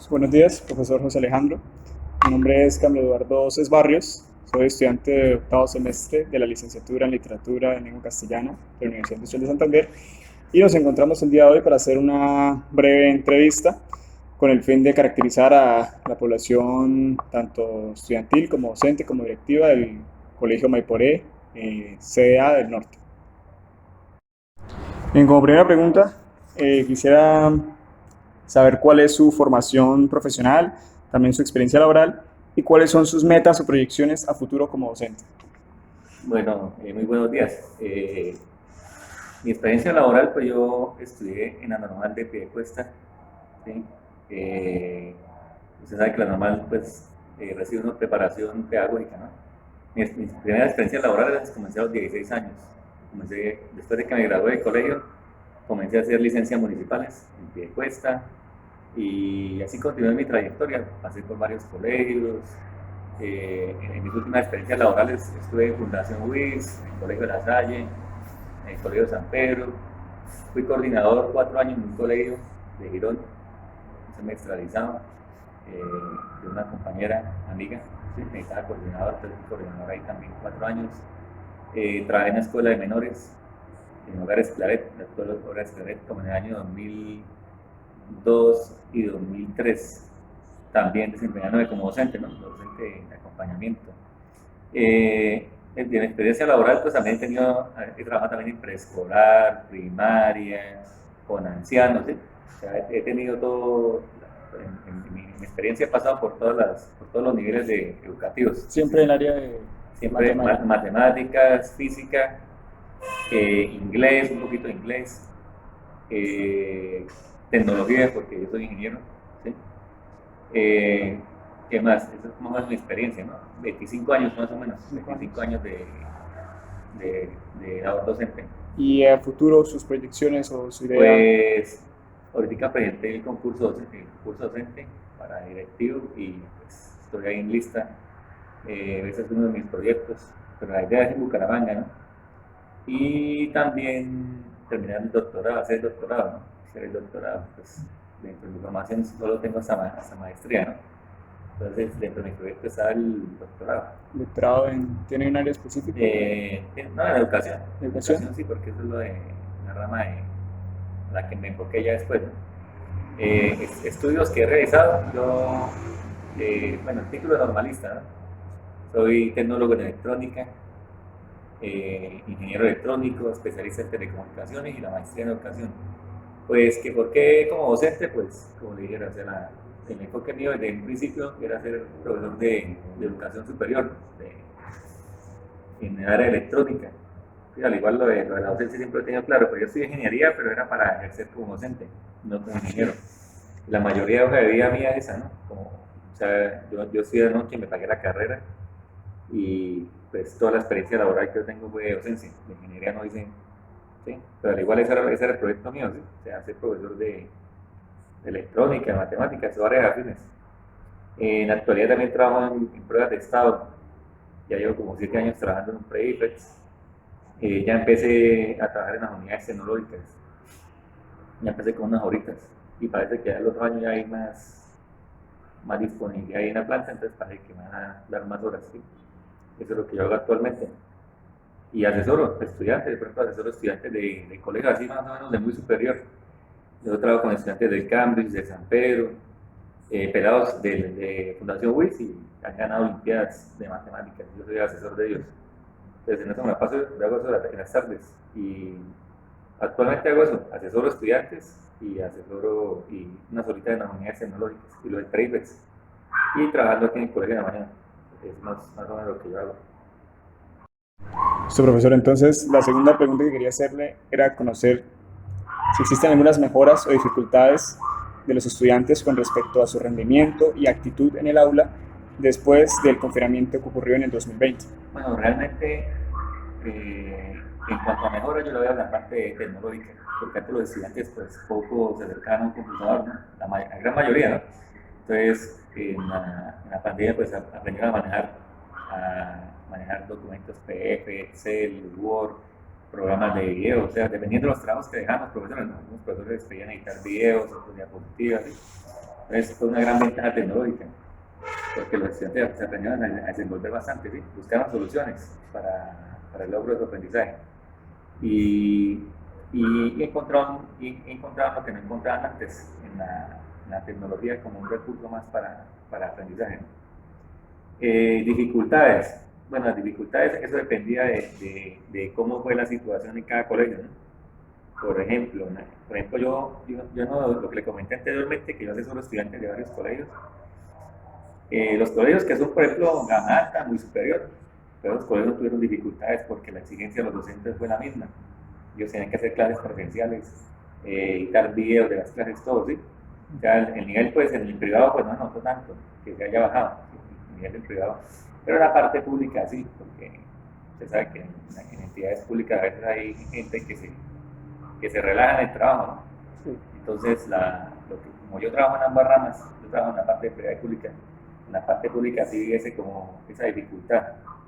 Buenos días, profesor José Alejandro. Mi nombre es Camilo Eduardo Oces Barrios. Soy estudiante de octavo semestre de la licenciatura en Literatura en Lengua Castellana de la Universidad Industrial de Santander y nos encontramos el día de hoy para hacer una breve entrevista con el fin de caracterizar a la población tanto estudiantil como docente como directiva del Colegio Maiporé, CDA del Norte. Bien, como primera pregunta, quisiera saber cuál es su formación profesional, también su experiencia laboral y cuáles son sus metas o proyecciones a futuro como docente. Bueno, muy buenos días. Mi experiencia laboral, pues yo estudié en la normal de Piedecuesta, ¿sí? Usted sabe que la normal, pues, recibe una preparación pedagógica, ¿no? Mi primera experiencia laboral comencé a los 16 años. Después de que me gradué de colegio, comencé a hacer licencias municipales en Piedecuesta y así continué mi trayectoria. Pasé por varios colegios. En mis últimas experiencias laborales estuve en Fundación WIS, en el Colegio de La Salle, en el Colegio San Pedro. Fui coordinador 4 años en un colegio de Girón, un semestre realizado, de una compañera amiga. ¿Sí? Necesitaba coordinador, entonces fui coordinador ahí también 4 años. Trabajé en la escuela de menores, en Hogares Claret, la escuela de Hogares Claret, como en el año 2002 y 2003. También desempeñándome como docente, ¿no? Docente de acompañamiento. En mi experiencia laboral, pues también he trabajado también en preescolar, primaria, con ancianos, ¿sí? O sea, he tenido todo, en mi experiencia he pasado por todos los niveles educativos. Siempre en el área de Siempre matemáticas. matemáticas, física, inglés, un poquito de inglés, eh, tecnología, porque yo soy ingeniero, ¿sí? Eh, ¿Qué más? Esa es más o menos mi experiencia, ¿no? 25 años más o menos, 25 años de labor docente. Y a futuro sus proyecciones o su idea. Pues ahorita presenté el concurso docente para directivo y pues, estoy ahí en lista. Ese es uno de mis proyectos, pero la idea es en Bucaramanga, ¿no? Y también terminar el doctorado, hacer el doctorado, ¿no? Hacer el doctorado, pues dentro de mi formación solo tengo hasta maestría, ¿no? Entonces, dentro de mi proyecto está el doctorado. Doctorado tiene un área específica. No, en educación. Educación. Sí, porque eso es lo de la rama de la que me enfoqué ya después, ¿no? Estudios que he realizado, bueno, el título de normalista, ¿no? Soy tecnólogo en electrónica, ingeniero electrónico, especialista en telecomunicaciones y la maestría en educación. Pues que por qué como docente, pues como le dijera, o sea, el enfoque mío desde un principio era ser profesor de educación superior en el área electrónica. Sí, al igual lo de la docencia siempre lo he tenido claro, pero yo estudié ingeniería, pero era para ejercer como docente, no como ingeniero. La mayoría de hoja de vida mía es esa, ¿no? O sea, yo estudié de noche y me pagué la carrera y pues toda la experiencia laboral que yo tengo fue de docencia, de ingeniería no hice, ¿sí? Pero al igual ese era el proyecto mío, ¿sí? O sea, ser profesor de electrónica, de matemáticas, de áreas afines. En la actualidad también trabajo en pruebas de estado, ya llevo como 7 años trabajando en un pre-IFEX. Ya empecé a trabajar en las unidades tecnológicas, ya empecé con unas horitas y parece que ya el otro año ya hay más disponibilidad ahí en la planta, entonces parece que me van a dar más horas, ¿sí? Eso es lo que yo hago actualmente. Y asesoro estudiantes, por ejemplo, asesoro estudiantes de colegios así más o menos de muy superior. Yo trabajo con estudiantes del Cambridge, de San Pedro, pelados de Fundación WIS y han ganado olimpiadas de matemáticas. Yo soy asesor de ellos. Entonces, en eso me paso, yo hago eso en las tardes. Y actualmente hago eso, asesoro estudiantes y asesoro y unas horitas en las unidades tecnológicas y los traders. Y trabajando aquí en el colegio de la mañana. Es más o menos lo que yo hago. Su profesor, entonces la segunda pregunta que quería hacerle era conocer si existen algunas mejoras o dificultades de los estudiantes con respecto a su rendimiento y actitud en el aula después del confinamiento que ocurrió en el 2020. Bueno, realmente, en cuanto a mejora, yo lo veo en la parte tecnológica, porque antes los estudiantes pues poco se acercaban a un computador, ¿no? La gran mayoría, ¿no? Entonces, en la pandemia pues aprendieron a manejar documentos PDF, Excel, Word, programas de video, o sea, dependiendo de los trabajos que dejaban los profesores, ¿no? Algunos profesores pedían editar videos, otros diapositivas, ¿sí? Entonces fue una gran ventaja tecnológica, porque los estudiantes se aprendieron a desenvolver bastante, ¿sí? Buscaban soluciones para el logro de su aprendizaje. Y, encontraron lo que no encontraban antes en la tecnología como un recurso más para aprendizaje. Dificultades. Bueno, las dificultades, eso dependía de cómo fue la situación en cada colegio, ¿no? Por ejemplo, yo no, lo que le comenté anteriormente, que yo asesoro estudiantes de varios colegios. Los colegios que son, por ejemplo, gama alta, muy superior, pero los colegios tuvieron dificultades porque la exigencia de los docentes fue la misma. Ellos tenían que hacer clases presenciales, editar videos de las clases, todo, ¿sí? Ya el nivel, pues, en el privado, pues no noto tanto que se haya bajado, ¿sí? El nivel del privado. Pero en la parte pública, sí, porque usted sabe que en entidades públicas a veces hay gente que se relaja en el trabajo, ¿no? Sí. Entonces, como yo trabajo en ambas ramas, yo trabajo en la parte privada y pública, en la parte pública sí vi como esa dificultad.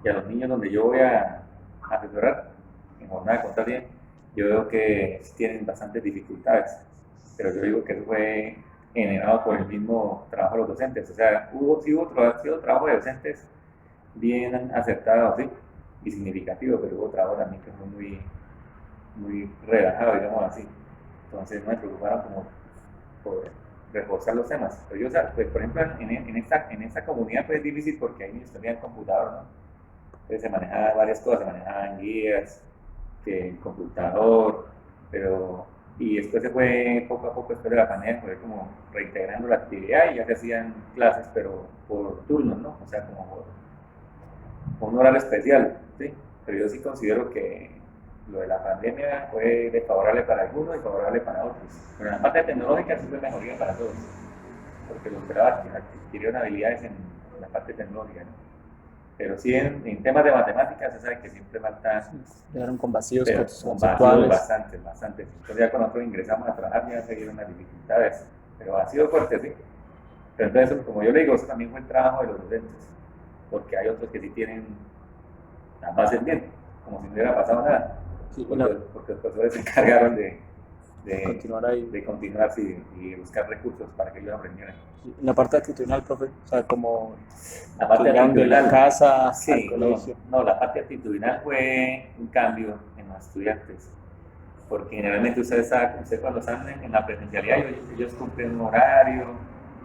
Y a los niños donde yo voy a asesorar, en jornada de contabilidad, yo veo que tienen bastantes dificultades, pero yo digo que eso fue generado por el mismo trabajo de los docentes. O sea, sí hubo trabajo de docentes bien acertado, ¿sí? Y significativo, pero hubo trabajo también que fue muy relajado, digamos así. Entonces no me preocuparon como por reforzar los temas. Pero yo, o sea, pues, por ejemplo, en esta comunidad pues es difícil porque ahí niños tenían computador, ¿no? Entonces se manejaban varias cosas, se manejaban guías, que el computador, y después se fue poco a poco, después de la pandemia, fue como reintegrando la actividad y ya se hacían clases, pero por turnos, ¿no? O sea, como por un horario especial, ¿sí? Pero yo sí considero que lo de la pandemia fue desfavorable para algunos y favorable para otros. Pero en la parte tecnológica sí fue mejoría para todos, porque los pelados adquirieron habilidades en la parte tecnológica, ¿no? Pero sí en temas de matemáticas se sabe que siempre falta. Llegaron con vacíos conceptuales. Bastante. Entonces ya cuando nosotros ingresamos a trabajar ya se dieron las dificultades, pero ha sido fuerte, sí. Pero entonces, como yo le digo, eso también fue el trabajo de los docentes, porque hay otros que sí tienen las bases bien, como si no hubiera pasado nada, sí, porque los profesores se encargaron de continuar ahí, de continuar y buscar recursos para que ellos aprendieran. En la parte actitudinal, profe, o sea, como la parte actitudinal, de la casa sí, al colegio. No, la parte actitudinal fue un cambio en los estudiantes, porque generalmente usted cuando están en la presencialidad, ellos cumplen un horario,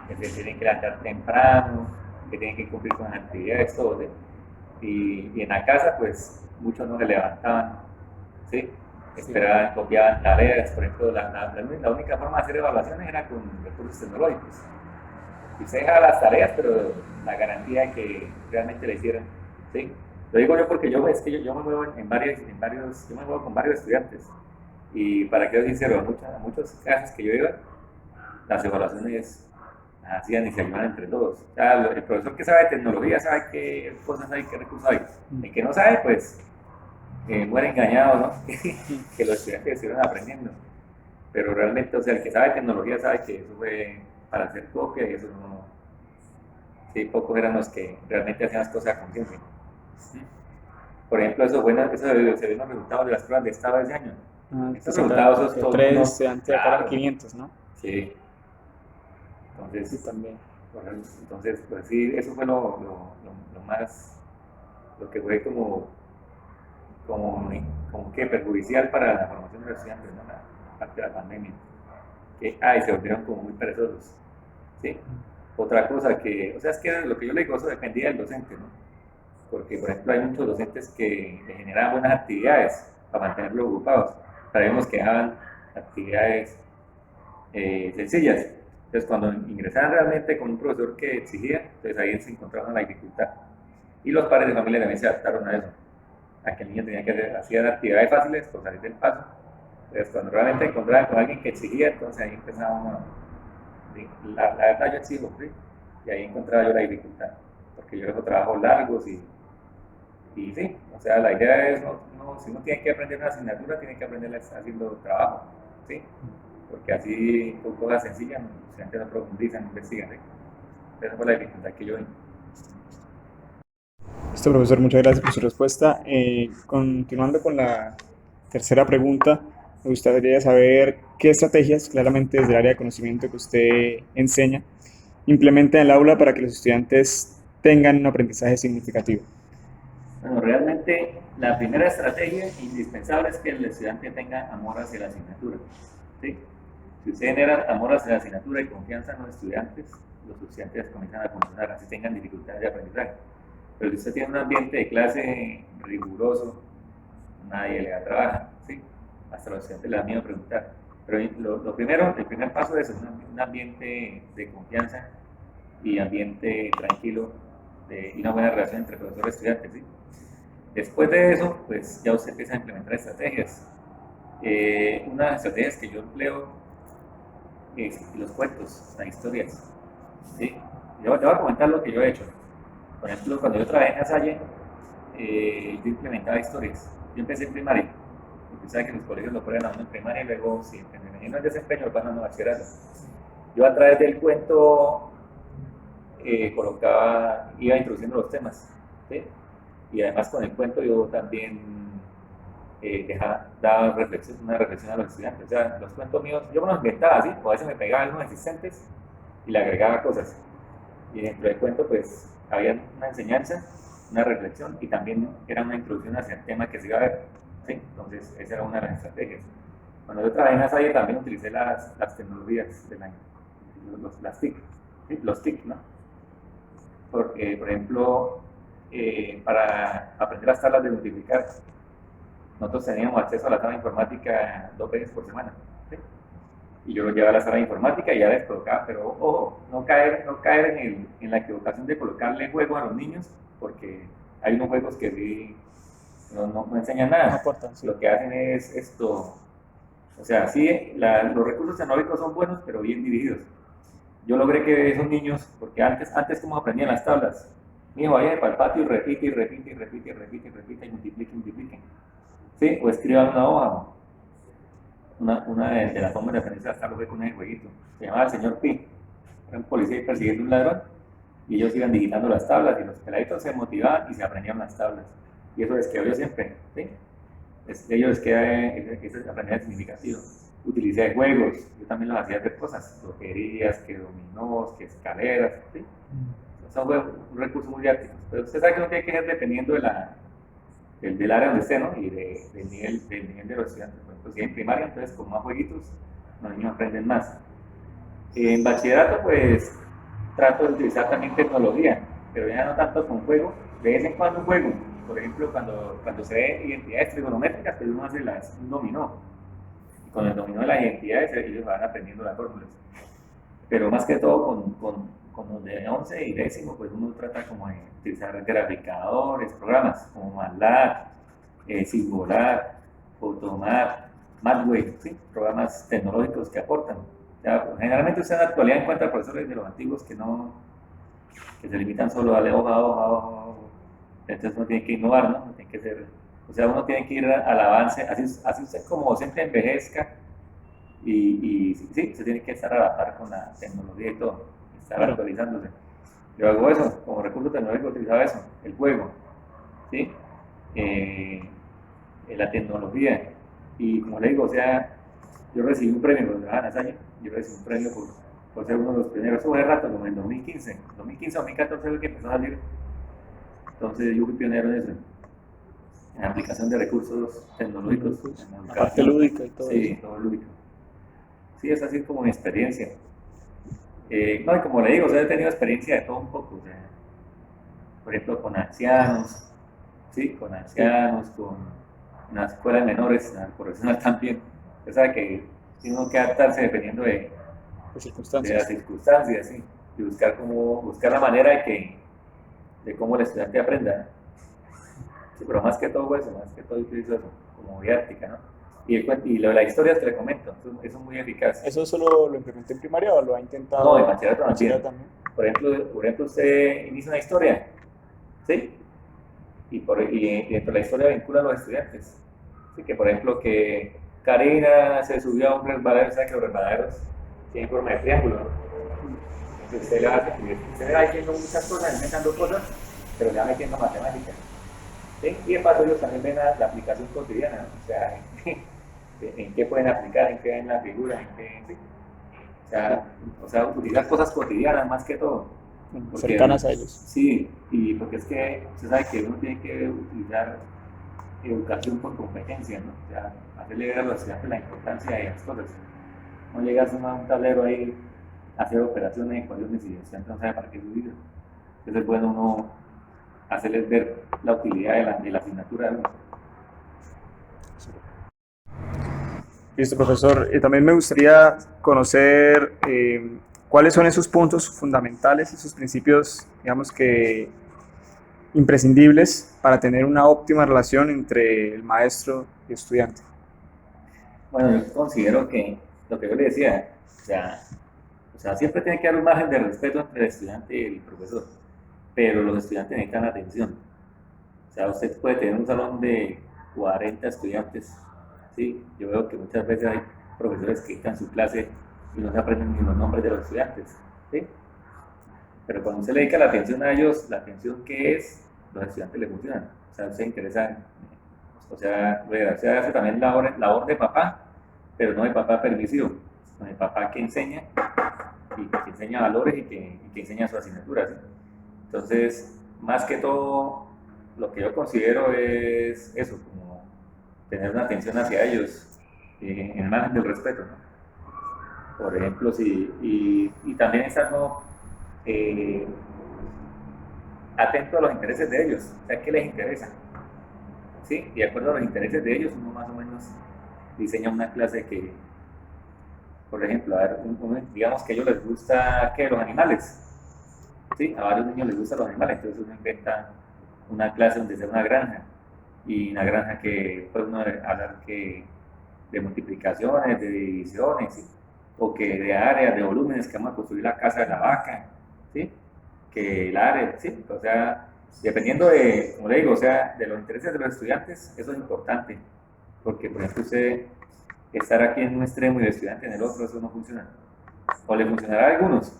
que se tienen que levantar temprano, que tienen que cumplir con las actividades, todo, ¿sí? Y en la casa, pues, muchos no se levantaban, ¿sí? Esperaban, copiaban tareas, por ejemplo, la única forma de hacer evaluaciones era con recursos tecnológicos. Y se dejaba las tareas, pero la garantía de que realmente la hicieran, ¿sí? Lo digo yo porque yo me muevo yo me muevo con varios estudiantes. Y para que ser sincero, muchos casos que yo iba, las evaluaciones las hacían y se ayudaban entre todos. O sea, el profesor que sabe de tecnología sabe qué cosas hay, qué recursos hay. El que no sabe, pues, muere engañado, ¿no? Que los estudiantes estuvieron aprendiendo. Pero realmente, o sea, el que sabe tecnología sabe que eso fue para hacer copia y eso no. Sí, pocos eran los que realmente hacían las cosas a conciencia. Por ejemplo, eso se ven los resultados de las pruebas de estado de ese año. Estos resultados son 3 antes de acabar 500, ¿no? Sí. Entonces, sí, también. Entonces, pues sí, eso fue lo que fue como que perjudicial para la formación de los estudiantes, ¿no? La parte de la pandemia. Se volvieron como muy perezosos, ¿sí? Otra cosa o sea, es que lo que yo le digo, eso dependía del docente, ¿no? Porque, por ejemplo, hay muchos docentes que le generaban buenas actividades para mantenerlos ocupados. Sabemos que daban actividades sencillas. Entonces, cuando ingresaban realmente con un profesor que exigía, entonces ahí se encontraban la dificultad. Y los padres de familia también se adaptaron a eso, a que el niño tenía que hacer actividades fáciles por salir del paso. Entonces, cuando realmente encontraban con alguien que exigía, entonces ahí empezaba uno. La verdad, yo exijo, ¿sí? Y ahí encontraba yo la dificultad, porque yo hago trabajos largos y sí, o sea, la idea es, si uno tiene que aprender una asignatura, tiene que aprender haciendo trabajo, ¿sí? Porque así, con cosas sencillas, los estudiantes no profundizan, no investigan, ¿sí? Esa fue la dificultad que yo vi. Listo, profesor, muchas gracias por su respuesta. Continuando con la tercera pregunta, me gustaría saber qué estrategias, claramente desde el área de conocimiento que usted enseña, implementa en el aula para que los estudiantes tengan un aprendizaje significativo? Bueno, realmente la primera estrategia indispensable es que el estudiante tenga amor hacia la asignatura. ¿Sí? Si usted genera amor hacia la asignatura y confianza en los estudiantes comienzan a funcionar, así tengan dificultades de aprendizaje. Pero si usted tiene un ambiente de clase riguroso, nadie le da trabajo, ¿sí? Hasta los estudiantes les da miedo preguntar. Pero lo primero, el primer paso es un ambiente de confianza y ambiente tranquilo y una buena relación entre profesor y estudiante, ¿sí? Después de eso, pues ya usted empieza a implementar estrategias. Una de las estrategias que yo empleo es los cuentos, las historias, ¿sí? Yo voy a comentar lo que yo he hecho. Por ejemplo, cuando yo trabajé en Asalle, yo implementaba historias. Yo empecé en primaria. Usted sabe que los colegios lo ponen a uno en primaria y luego, si en el desempeño, lo pasan a bachillerato. Yo a través del cuento iba introduciendo los temas, ¿sí? Y además con el cuento yo también daba una reflexión a los estudiantes. O sea, los cuentos míos, yo me los inventaba así, o a veces me pegaba algunos existentes y le agregaba cosas. Y dentro del cuento, pues, había una enseñanza, una reflexión y también era una introducción hacia el tema que se iba a ver. ¿Sí? Entonces, esa era una de las estrategias. Cuando yo trabajé en Asalle también utilicé las tecnologías de las TIC, ¿sí? Los TIC, ¿no? Porque, por ejemplo, para aprender las tablas de multiplicar, nosotros teníamos acceso a la tabla informática 2 veces por semana, ¿sí? Y yo lo llevaba a la sala de informática y ya les colocaba, pero ojo, no caer en la equivocación de colocarle juegos a los niños, porque hay unos juegos que sí no enseñan nada. No aportan, sí. Lo que hacen es esto, o sea, sí, los recursos tecnológicos son buenos, pero bien dirigidos. Yo logré que esos niños, porque antes como aprendían las tablas, mijo, vaya para el patio y repite y multiplique. ¿Sí? O escriban una hoja. Una de las formas de aprendizaje hasta lo ve con ese jueguito. Se llamaba el señor Pi. Era un policía persiguiendo un ladrón y ellos iban digitando las tablas y los peladitos se motivaban y se aprendían las tablas. Y eso les quedó yo siempre. ¿Sí? Ellos les queda ese aprendizaje significativo. Utilicé juegos, yo también los hacía hacer cosas, loterías, que dominós, que escaleras. ¿Sí? Son un recurso muy didáctico. Pero usted sabe que uno tiene que ser dependiendo del área donde esté, ¿no? Y del nivel de los estudiantes. Por ejemplo, si en primaria, entonces con más jueguitos, los niños aprenden más. En bachillerato, pues, trato de utilizar también tecnología, pero ya no tanto con juego, de vez en cuando juego. Por ejemplo, cuando se ve identidades trigonométricas, pues uno hace un dominó. Y con el dominó de las identidades, ellos van aprendiendo las fórmulas. Pero más que todo con los de 11 y décimo, pues uno trata como de utilizar graficadores, programas como MATLAB, Symbolab, Photomat, Mathway, ¿sí? Programas tecnológicos que aportan. O sea, generalmente usted en la actualidad encuentra profesores de los antiguos que se limitan solo a darle hoja a hoja. Entonces uno tiene que innovar, ¿no? Uno tiene que ir al avance, así usted como siempre envejezca y sí, se tiene que estar adaptar con la tecnología y todo, estar actualizándose. Yo hago eso, como recurso tecnológico utilizaba eso, el juego, ¿sí? La tecnología. Y como le digo, o sea, yo recibí un premio por trabajar en Asalle, yo recibí un premio por ser uno de los pioneros. Eso fue rato, como en 2015, 2014 fue que empezó a salir. Entonces yo fui pionero en eso, en la aplicación de recursos tecnológicos, en la educación. Parte lúdica y todo. Sí, todo lúdico. Sí, es así como mi experiencia. No, y como le digo, o sea, he tenido experiencia de todo un poco. O sea, por ejemplo, con ancianos, ¿sí? Con una escuela de menores, la correccional también. Usted sabe que tiene que adaptarse dependiendo de las circunstancias, ¿sí? Y buscar la manera de cómo el estudiante aprenda. Sí, pero más que todo utilizo eso como didáctica, ¿no? Y lo de las historias te le comento, eso es muy eficaz. ¿Eso solo lo implementé en primaria o lo ha intentado? No, en bachillerato también. Por ejemplo, usted inicia una historia, ¿sí? Y dentro de la historia vincula a los estudiantes. Así que, por ejemplo, que Karina se subió a un resbaladero, ¿sabe que los resbaladeros tienen forma de triángulo, ¿no? Entonces usted le va metiendo muchas cosas, inventando cosas, pero le va metiendo matemáticas. ¿Sí? Y de paso ellos también ven la aplicación cotidiana, ¿no? O sea, en qué pueden aplicar, en qué ven la figura, ¿sí? O sea, utilizar cosas cotidianas más que todo. Porque, cercanas a ellos. sí, y porque es que usted sabe que uno tiene que utilizar educación por competencia, ¿no? O sea, hacerle ver a los estudiantes la importancia de las cosas. No llegas a un tablero ahí a hacer operaciones, ecuaciones y el estudiante no sabe para qué subir. Entonces es bueno uno hacerles ver la utilidad de la asignatura. ¿No? Listo, profesor. También me gustaría conocer cuáles son esos puntos fundamentales, esos principios, digamos que imprescindibles para tener una óptima relación entre el maestro y estudiante. Bueno, yo considero que lo que yo le decía, o sea, siempre tiene que haber un margen de respeto entre el estudiante y el profesor, pero los estudiantes necesitan atención. O sea, usted puede tener un salón de 40 estudiantes, ¿sí? Yo veo que muchas veces hay profesores que dictan su clase y no se aprenden ni los nombres de los estudiantes, ¿sí? Pero cuando usted le dedica la atención a ellos, la atención que es, los estudiantes le funcionan. O sea, se interesan, se hace también labor de papá, pero no de papá permisivo, sino de papá que enseña y que enseña valores y que enseña sus asignaturas. ¿Sí? Entonces, más que todo, lo que yo considero es eso, como tener una atención hacia ellos, en el margen del respeto, ¿no? Por ejemplo, y también estar no, eh, atento a los intereses de ellos, o sea, ¿qué les interesa? ¿Sí? Y de acuerdo a los intereses de ellos, uno más o menos diseña una clase que, por ejemplo, a ver, digamos que a ellos les gusta, ¿qué? Los animales. ¿Sí? A varios niños les gustan los animales, entonces uno inventa una clase donde sea una granja, y una granja que puede uno hablar que de multiplicaciones, de divisiones, ¿sí? O que de áreas, de volúmenes, que vamos a construir la casa de la vaca, ¿sí? Que el área, ¿sí? O sea, dependiendo de, como le digo, o sea, de los intereses de los estudiantes, eso es importante, porque por ejemplo usted estar aquí en un extremo y el estudiante en el otro, eso no funciona. O le funcionará a algunos,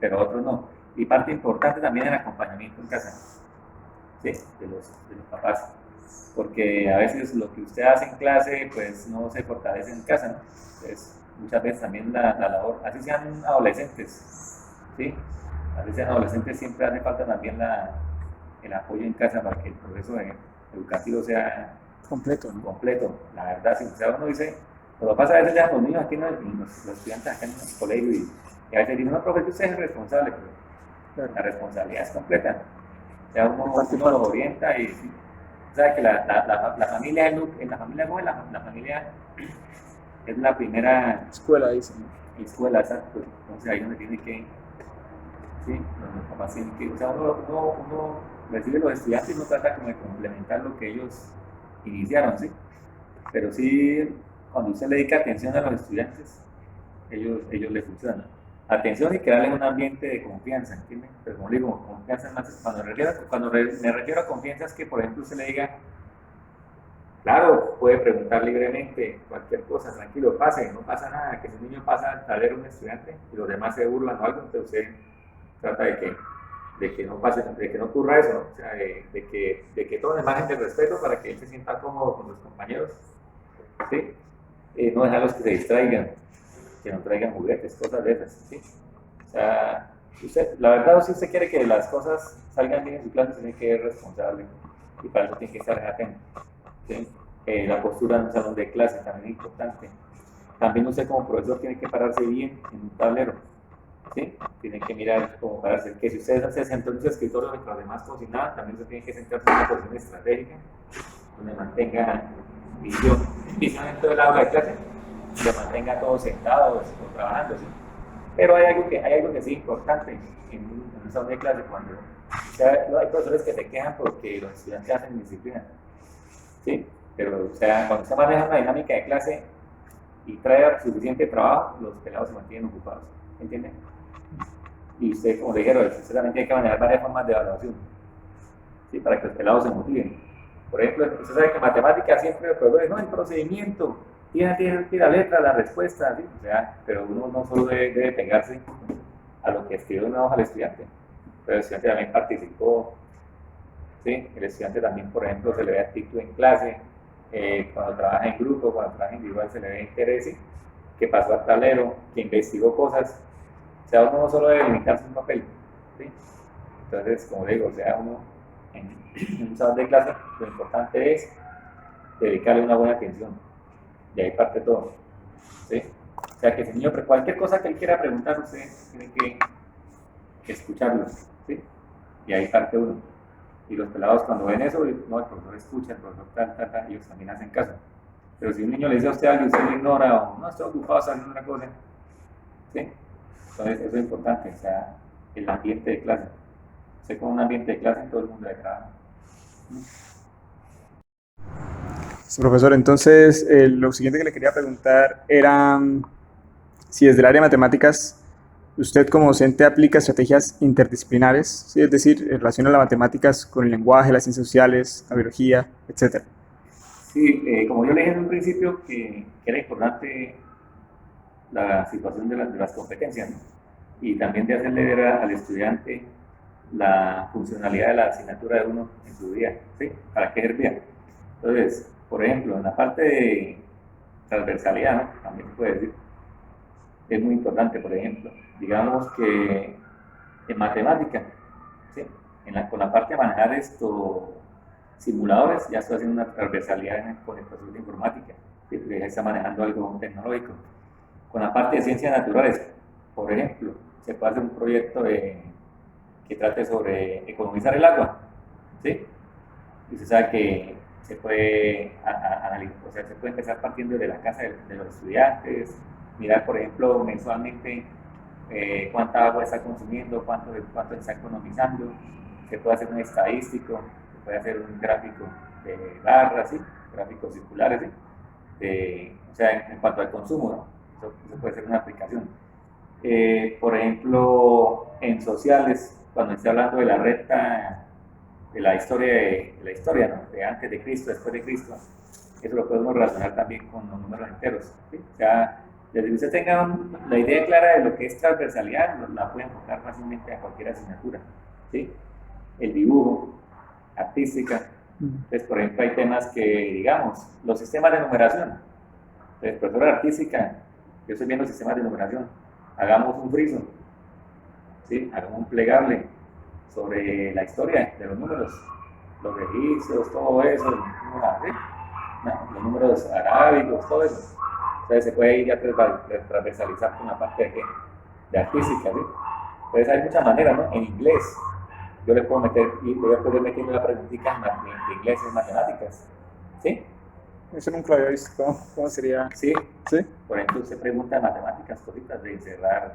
pero a otros no. Y parte importante también el acompañamiento en casa, ¿sí? De los papás, porque a veces lo que usted hace en clase, pues no se fortalece en casa, ¿no? Entonces, muchas veces también la labor, así sean adolescentes, ¿sí? Así sean adolescentes, siempre hace falta también el apoyo en casa para que el proceso educativo sea Completo, ¿no? completo. La verdad, si usted uno dice, lo que pasa a veces ya los niños aquí, los estudiantes acá en el colegio, y a veces dicen, no, profe, usted es el responsable, pero Claro. la responsabilidad es completa. O sea, uno los orienta y sabe que la familia es en la familia no, la familia es la primera Escuela, dicen. escuela, exacto. Entonces ahí donde tiene que, sí, los papás tienen que, o sea, uno recibe los estudiantes y uno trata como de complementar lo que ellos iniciaron, ¿sí? Pero sí, cuando usted le dedica atención a los estudiantes, ellos le funcionan. Atención y crearles un ambiente de confianza, ¿entiende? Pero como le digo, confianza más, me refiero a confianza es que, por ejemplo, usted le diga, claro, puede preguntar libremente cualquier cosa, tranquilo, pase, no pasa nada, que si un niño pasa al taller un estudiante y los demás se burlan o algo, entonces usted trata de que no pase, de que no ocurra eso, ¿no? O sea, de que todo el margen de respeto para que él se sienta cómodo con los compañeros, ¿sí? No dejarlos que se distraigan, que no traigan juguetes, cosas de esas, ¿sí? O sea, la verdad, si usted quiere que las cosas salgan bien en su clase, tiene que ser responsable y para eso tiene que estar atento, ¿sí? La postura en un salón de clase también es importante. También usted como profesor tiene que pararse bien en un tablero, ¿sí? Tiene que mirar cómo pararse, que si usted se sentó en su escritorio mientras los demás cocinaban, también usted tiene que sentarse en una posición estratégica donde mantenga visión dentro del aula de clase, que mantenga todos sentados o trabajando, ¿sí? Pero hay algo que sí es importante en un salón de clase, cuando o sea, hay profesores que se quejan porque los estudiantes hacen disciplina, ¿sí? Pero o sea, cuando se maneja una dinámica de clase y trae suficiente trabajo, los pelados se mantienen ocupados, ¿entienden? Y usted, como le dijeron, usted también tiene que manejar varias formas de evaluación, ¿sí? Para que los pelados se motiven. Por ejemplo, usted sabe que en matemáticas siempre los profesores, no, el procedimiento, tiene la letra, la respuesta, ¿sí? O sea, pero uno no solo debe pegarse a lo que escribió en una hoja al estudiante, pero el estudiante también participó, ¿sí? El estudiante también, por ejemplo, se le ve actitud en clase, cuando trabaja en grupo, cuando trabaja individual, se le ve interés, ¿sí? que pasó al tablero, que investigó cosas. O sea, uno no solo debe limitarse a un papel, ¿sí? Entonces, como le digo, o sea, uno en un salón de clase, lo importante es dedicarle una buena atención. De ahí parte todo, ¿sí? O sea, que ese niño, cualquier cosa que él quiera preguntar, usted tiene que escucharlo, ¿sí? Y ahí parte uno. Y los pelados cuando ven eso, no, el profesor escucha, el profesor tal, ellos también hacen caso. Pero si un niño le dice a usted algo y usted lo ignora, o no, estoy ocupado haciendo otra cosa, ¿sí? Entonces eso es importante, o sea, el ambiente de clase. Usted con un ambiente de clase, todo el mundo de trabajo. Sí, profesor, entonces lo siguiente que le quería preguntar era si desde el área de matemáticas usted como docente aplica estrategias interdisciplinares, ¿sí? Es decir, relaciona las matemáticas con el lenguaje, las ciencias sociales, la biología, etc. Sí, como yo le dije en un principio que era importante la situación de las competencias, ¿no? Y también de hacerle ver al estudiante la funcionalidad de la asignatura de uno en su día, ¿sí? ¿Para qué servía? Entonces, por ejemplo, en la parte de transversalidad, ¿no? También se puede decir, es muy importante, por ejemplo, digamos que en matemática, ¿sí? Con la parte de manejar esto, simuladores, ya estoy haciendo una transversalidad con el proceso de informática, ¿sí? Porque ya está manejando algo tecnológico. Con la parte de ciencias naturales, por ejemplo, se puede hacer un proyecto que trate sobre economizar el agua, ¿sí? Y se sabe que se puede analizar, o sea, se puede empezar partiendo de la casa de los estudiantes, mirar, por ejemplo, mensualmente cuánta agua está consumiendo, cuánto está economizando, se puede hacer un estadístico, se puede hacer un gráfico de barras, ¿sí? Gráficos circulares, ¿sí? O sea, en cuanto al consumo, ¿no? Eso puede ser una aplicación. Por ejemplo, en sociales, cuando esté hablando de la recta de la historia, ¿no? De antes de Cristo, después de Cristo, eso lo podemos relacionar también con los números enteros, ¿sí? O sea, desde que usted tenga la idea clara de lo que es transversalidad, la puede enfocar fácilmente a cualquier asignatura, ¿sí? El dibujo, artística. Entonces, por ejemplo, hay temas que, digamos, los sistemas de numeración. Entonces, profesora artística, yo estoy viendo sistemas de numeración. Hagamos un friso, ¿sí? Hagamos un plegable sobre la historia de los números, los registros, todo eso, ¿sí? No, los números arábicos, todo eso. Entonces se puede ir ya transversalizar con la parte de artística, ¿sí? Entonces hay muchas maneras, ¿no? En inglés, yo le puedo meter, y voy a poder metiendo la preguntita de inglés en matemáticas, ¿sí? Eso nunca lo había visto. ¿Cómo sería? Sí, ¿Sí? por ejemplo, usted pregunta en matemáticas, cositas de encerrar,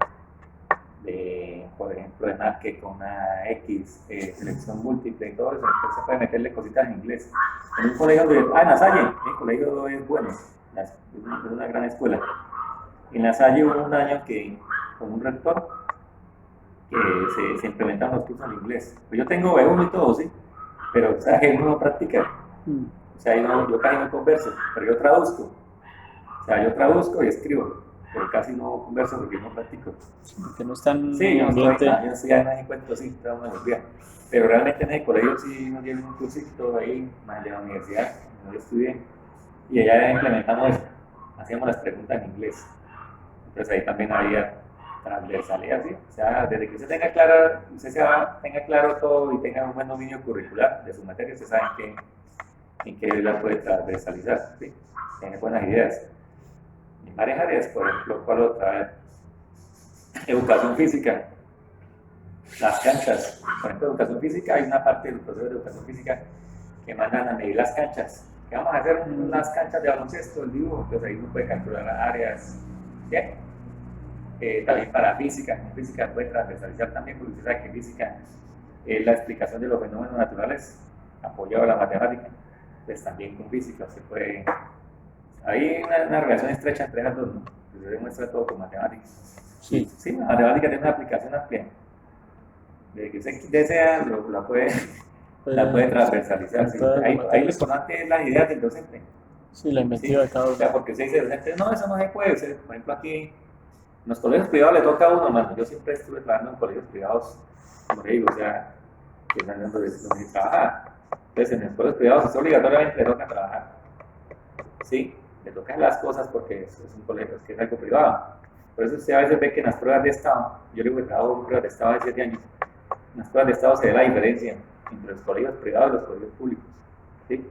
por ejemplo, de que con una X, selección múltiple y todo eso, entonces se puede meterle cositas en inglés. En un colegio en La Salle, el colegio es bueno, es una gran escuela. En La Salle hubo un año que, con un rector, que se implementaron los cursos en inglés. Pues yo tengo B1 y todo, sí, pero o sea, uno no practica. O sea, yo casi no converso, pero yo traduzco. O sea, yo traduzco y escribo, pero casi no converso porque no practico. Que no están Sí, en yo ambiente. estoy ya en ese cuento, sí, trauma de los días. Pero realmente en el colegio sí nos dieron un cursito ahí, más de la universidad, donde yo estudié, y allá implementamos eso, hacíamos las preguntas en inglés. Entonces ahí también había transversalidad, ¿sí? O sea, desde que usted tenga claro todo y tenga un buen dominio curricular de su materia, usted sabe en qué la puede transversalizar, ¿sí? Tiene buenas ideas. En varias áreas, por ejemplo, ¿cuál otra? Educación física, las canchas. Por ejemplo, educación física, hay una parte del proceso de educación física que mandan a medir las canchas. ¿Qué vamos a hacer? Las canchas de baloncesto, el dibujo, entonces ahí uno puede calcular las áreas. ¿Bien? También para física puede transversalizar también, porque usted sabe que física es la explicación de los fenómenos naturales apoyado a la matemática. Pues también con física se puede. Hay una relación estrecha entre las dos, ¿no? Se demuestra todo con matemáticas. Sí. Sí, la matemática tiene una aplicación amplia. Desde que usted desea, la puede transversalizar. Sí. Ahí lo importante es las ideas del docente. Sí, la inventiva de cada uno. O sea, porque se dice el docente, no, eso no se puede. Por ejemplo, aquí en los colegios privados le toca a uno, hermano. Yo siempre estuve trabajando en colegios privados, como le digo, o sea, que están donde se trabaja. Entonces, en los colegios privados obligatoriamente le toca trabajar. ¿Sí? le tocan las cosas porque es un colegio, que es algo privado. Por eso usted a veces ve que en las pruebas de estado, yo digo que trabajo en pruebas de estado de 7 años, en las pruebas de estado se ve la diferencia entre los colegios privados y los colegios públicos. ¿Sí?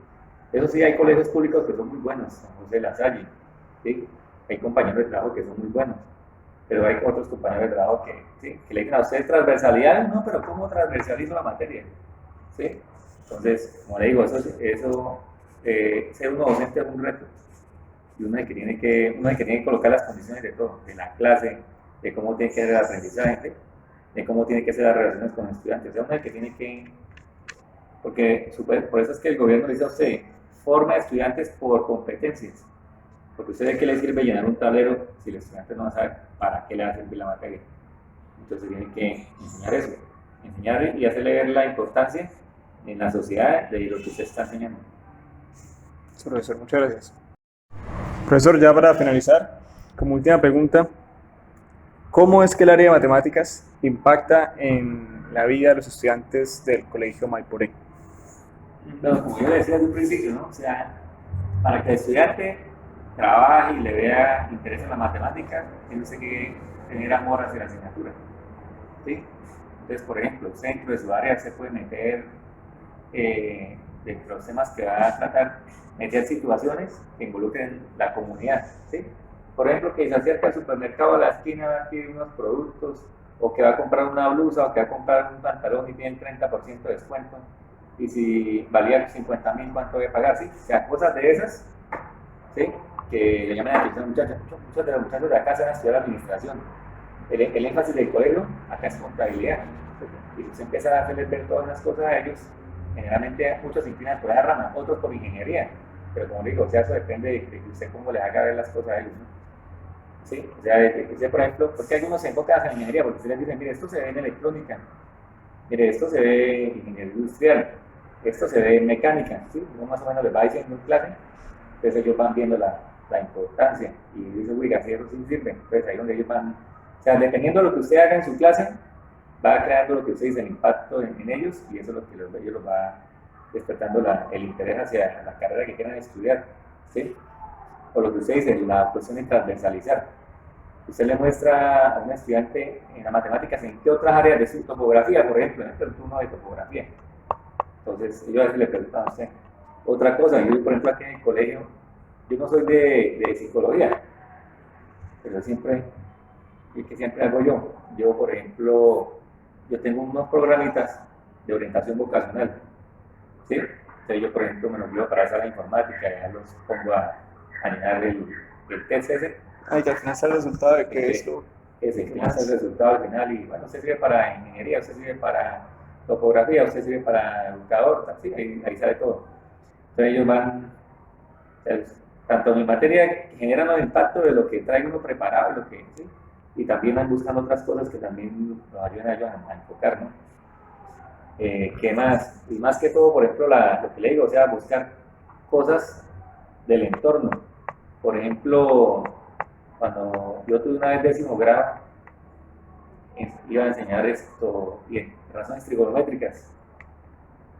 Eso sí, hay colegios públicos que son muy buenos, San José de la Salle, ¿sí? Hay compañeros de trabajo que son muy buenos, pero hay otros compañeros de trabajo que, ¿sí?, que le dicen a usted transversalidad, no, pero ¿cómo transversalizo la materia? ¿Sí? Entonces, como le digo, ser uno docente es un reto, y uno es que tiene que colocar las condiciones de todo, de la clase, de cómo tiene que ser el aprendizaje, de cómo tiene que ser las relaciones con los estudiantes, o sea, uno es que tiene que, porque por eso es que el gobierno le dice a usted, forma estudiantes por competencias, porque usted de qué le sirve llenar un tablero si el estudiante no va a saber para qué le va a servir la materia. Entonces tiene que enseñar eso, enseñar y hacerle ver la importancia en la sociedad de lo que usted está enseñando. Sí, profesor, muchas gracias. Profesor, ya para finalizar, como última pregunta, ¿cómo es que el área de matemáticas impacta en la vida de los estudiantes del Colegio Maiporé? Bueno, como yo le decía desde un principio, ¿no? O sea, para que el estudiante trabaje y le vea interés en la matemática, tiene que tener amor hacia la asignatura, ¿sí? Entonces, por ejemplo, dentro de su área se puede meter, dentro de los temas que va a tratar, meter situaciones que involucren la comunidad, ¿sí? Por ejemplo, que se acerca al supermercado a la esquina, va a adquirir unos productos, o que va a comprar una blusa, o que va a comprar un pantalón y tiene el 30% de descuento, y si valía 50.000, ¿cuánto voy a pagar? ¿Sí? O sea, cosas de esas, ¿sí?, que le llaman la atención a muchachos. Muchos de los muchachos de acá se van a estudiar administración. El énfasis del colegio acá es contabilidad. Y si se empieza a hacerles ver todas esas cosas a ellos, generalmente muchos se inclinan por esa rama, otros por ingeniería. Pero como digo, o sea, eso depende de usted cómo les haga ver las cosas a ellos, ¿no? ¿Sí? O sea, de que usted, por ejemplo, porque algunos se enfocan en ingeniería, porque ustedes dicen, mire, esto se ve en electrónica, mire, esto se ve en ingeniería industrial, esto se ve en mecánica, ¿sí? Uno más o menos les va diciendo en clase, entonces ellos van viendo la importancia y dicen, uy, así eso sí sirve. Entonces ahí donde ellos van, o sea, dependiendo de lo que usted haga en su clase, va creando lo que usted dice, el impacto en ellos, y eso es lo que ellos los va despertando el interés hacia la carrera que quieran estudiar, ¿sí? O lo que usted dice, la cuestión de transversalizar. Usted le muestra a un estudiante en las matemáticas en qué otras áreas de su topografía, por ejemplo, en el turno de topografía. Entonces, ellos a veces le preguntan a usted. Otra cosa, yo por ejemplo aquí en el colegio, yo no soy de psicología, pero siempre hago yo. Yo, por ejemplo, yo tengo unos programitas de orientación vocacional, ¿sí? Entonces yo, por ejemplo, me los llevo para esa la informática, ya los pongo a llenar el test ese. Ay, que al final sale el resultado de que es lo ese que hace el resultado al final, y bueno, usted sirve para ingeniería, usted sirve para topografía, usted sirve para educador, ¿sí? Ahí sale todo. Entonces ellos van, tanto mi materia generan un impacto de lo que trae uno preparado, ¿sí? Y también van buscando otras cosas que también nos ayudan a ellos a enfocar, ¿no? ¿Qué más? Y más que todo, por ejemplo, lo que le digo, o sea, buscar cosas del entorno. Por ejemplo, cuando yo tuve una vez 10º grado, iba a enseñar esto, bien, razones trigonométricas.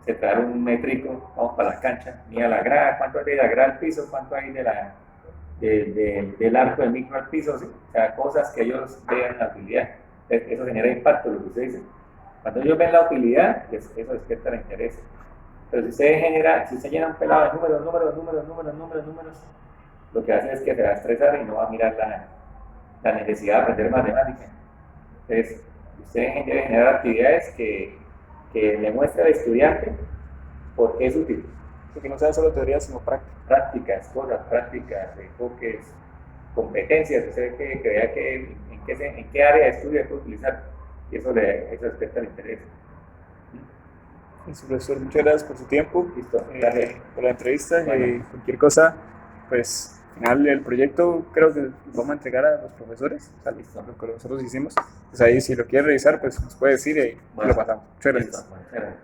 Se trae un métrico, vamos para la cancha, mira la grada, cuánto hay de la grada al piso, cuánto hay del arco del micro al piso, ¿sí? O sea, cosas que ellos vean la utilidad. Eso genera impacto, lo que usted dice. Cuando ellos ven la utilidad, eso despierta el interés. Pero si usted llena un pelado de números, lo que hace es que se va a estresar y no va a mirar la necesidad de aprender matemáticas. Entonces, usted debe generar actividades que le muestre al estudiante por qué es útil. que no sea solo teoría, sino práctica. Prácticas, cosas prácticas, enfoques, competencias, usted que vea en qué área de estudio puede utilizar, y eso despierta el interés. Profesor, muchas gracias por su tiempo. Listo, gracias. Por la entrevista, Bueno. y cualquier cosa, pues al final el proyecto creo que lo vamos a entregar a los profesores, o sea, Listo. lo que nosotros hicimos. Pues ahí si lo quiere revisar, pues nos puede decir y Bueno. lo pasamos. Muchas gracias. Listo, bueno,